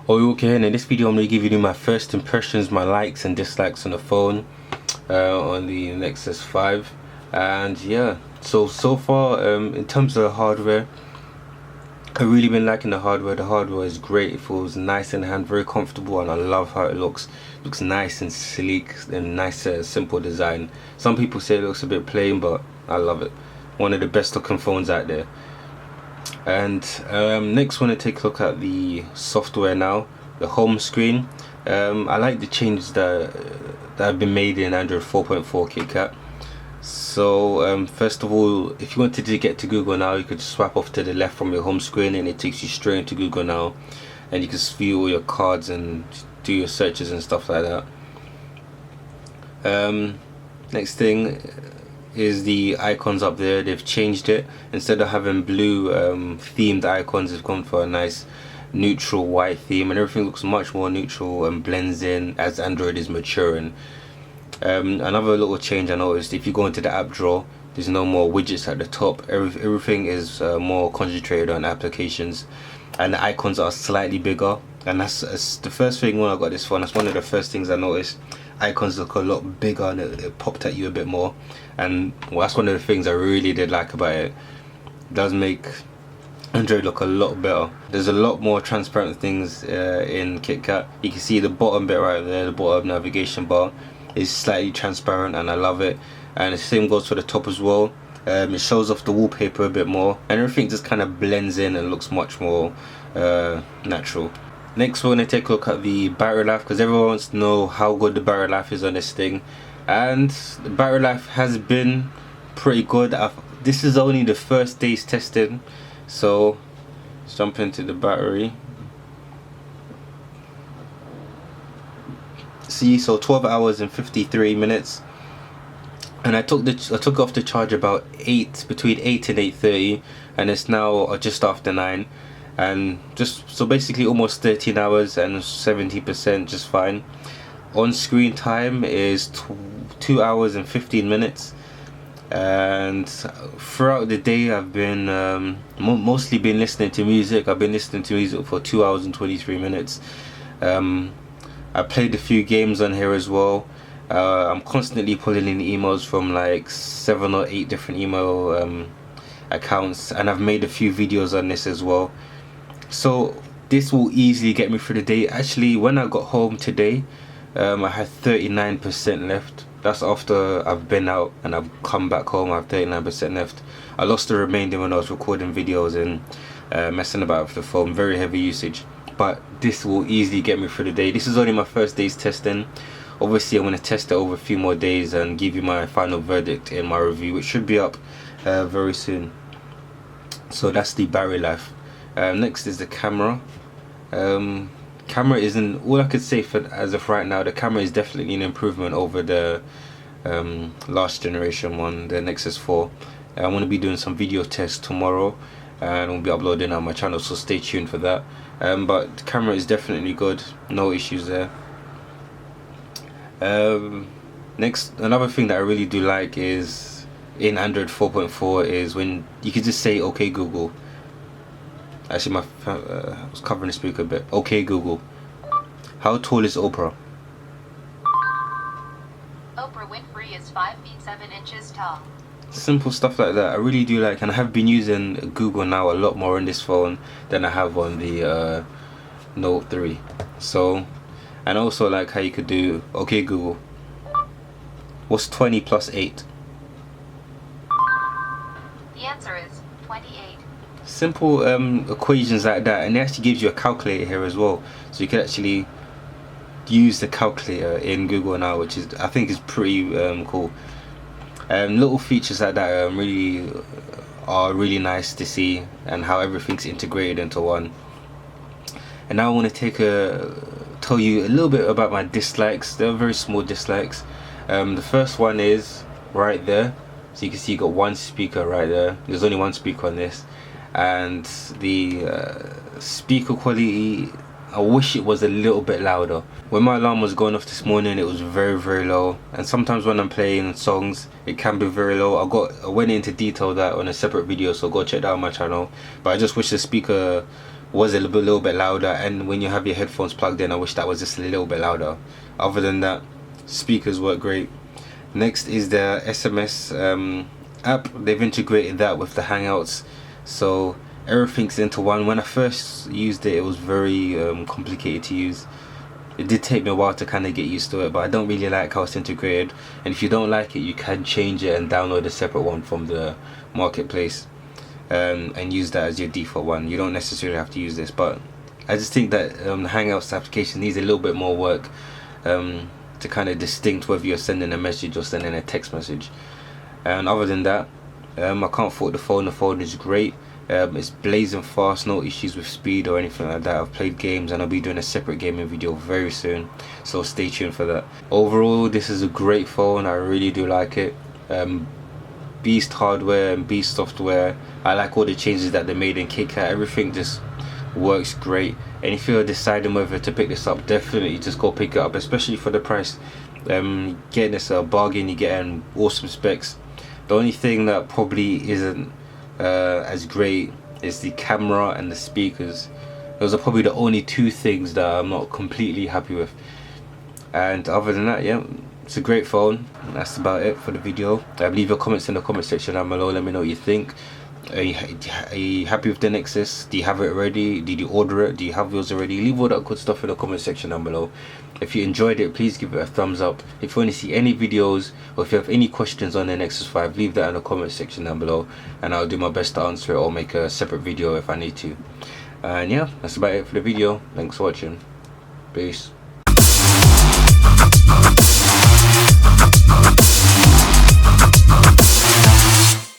Oh, okay, and in this video I'm going to give you my first impressions, my likes and dislikes on the phone, on the Nexus 5. And yeah, so far, in terms of the hardware, I've really been liking the hardware. The hardware is great, it feels nice in the hand, very comfortable, and I love how it looks. It looks nice and sleek and nice, simple design. Some people say it looks a bit plain, but I love it. One of the best looking phones out there. And next, want to take a look at the software now, the home screen. I like the changes that have been made in Android 4.4 KitKat. So first of all, if you wanted to get to Google Now, you could swipe off to the left from your home screen and it takes you straight into Google Now, and you can view all your cards and do your searches and stuff like that. Next thing is the icons up there. They've changed it. Instead of having blue themed icons, they've gone for a nice neutral white theme, and everything looks much more neutral and blends in as Android is maturing. Another little change I noticed, if you go into the app drawer, there's no more widgets at the top. Everything is more concentrated on applications, and the icons are slightly bigger. And that's the first thing when I got this phone. That's one of the first things I noticed. Icons look a lot bigger and it popped at you a bit more, and well, that's one of the things I really did like about it. It does make Android look a lot better. There's a lot more transparent things in KitKat. You can see the bottom bit right there, the bottom navigation bar is slightly transparent, and I love it. And the same goes for the top as well. It shows off the wallpaper a bit more, and everything just kind of blends in and looks much more natural. Next, we're going to take a look at the battery life, because everyone wants to know how good the battery life is on this thing. And the battery life has been pretty good. This is only the first day's testing, so let's jump into the battery. See, so 12 hours and 53 minutes, and I took off the charge about between 8 and 8:30, and it's now just after 9, and just so basically almost 13 hours and 70%, just fine. On screen time is 2 hours and 15 minutes, and throughout the day I've been mostly been listening to music. I've been listening to music for 2 hours and 23 minutes. I played a few games on here as well. I'm constantly pulling in emails from like 7 or 8 different email accounts, and I've made a few videos on this as well. So this will easily get me through the day. Actually, when I got home today, I had 39% left. That's after I've been out and I've come back home. I have 39% left. I lost the remainder when I was recording videos and messing about with the phone. Very heavy usage, but this will easily get me through the day. This is only my first day's testing. Obviously I'm going to test it over a few more days and give you my final verdict in my review, which should be up very soon. So that's the battery life. Next is the camera. Camera isn't all I could say for as of right now. The camera is definitely an improvement over the last generation one, the Nexus 4. I'm going to be doing some video tests tomorrow, and we'll be uploading on my channel, so stay tuned for that. But the camera is definitely good, no issues there. Next, another thing that I really do like is in Android 4.4 is when you can just say "Okay Google." Actually, I was covering the speaker a bit. "Okay Google, how tall is Oprah?" Oprah Winfrey is 5 feet 7 inches tall. Simple stuff like that I really do like, and I have been using Google Now a lot more on this phone than I have on the Note 3. So, and also like how you could do "Okay Google, what's 20 plus 8?" The answer is 28. Simple equations like that, and it actually gives you a calculator here as well, so you can actually use the calculator in Google Now, which is I think is pretty cool. Little features like that are really nice to see, and how everything's integrated into one. And now I want to tell you a little bit about my dislikes. They're very small dislikes. The first one is right there, so you can see you got one speaker right there. There's only one speaker on this, and the speaker quality, I wish it was a little bit louder. When my alarm was going off this morning, it was very low, and sometimes when I'm playing songs it can be very low. I went into detail that on a separate video, so go check that out on my channel. But I just wish the speaker was a little bit louder, and when you have your headphones plugged in, I wish that was just a little bit louder. Other than that, speakers work great. Next is the SMS app. They've integrated that with the Hangouts, so everything's into one. When I first used it, it was very complicated to use. It did take me a while to kind of get used to it, but I don't really like how it's integrated. And if you don't like it, you can change it and download a separate one from the marketplace, and use that as your default one. You don't necessarily have to use this, but I just think that the Hangouts application needs a little bit more work to kind of distinct whether you're sending a message or sending a text message. And other than that, I can't fault the phone. The phone is great. It's blazing fast, no issues with speed or anything like that. I've played games, and I'll be doing a separate gaming video very soon, so stay tuned for that. Overall, this is a great phone. I really do like it. Beast hardware and beast software. I like all the changes that they made in KitKat. Everything just works great, and if you're deciding whether to pick this up, definitely just go pick it up, especially for the price. Getting this a bargain, you're getting awesome specs. The only thing that probably isn't as great is the camera and the speakers. Those are probably the only two things that I'm not completely happy with, and other than that, yeah, it's a great phone. That's about it for the video. Leave your comments in the comment section down below. Let me know what you think. Are you happy with the Nexus? Do you have it already? Did you order it? Do you have yours already? Leave all that good stuff in the comment section down below. If you enjoyed it, please give it a thumbs up. If you want to see any videos, or if you have any questions on the Nexus 5, leave that in the comment section down below, and I'll do my best to answer it or make a separate video if I need to. And yeah, that's about it for the video. Thanks for watching. Peace.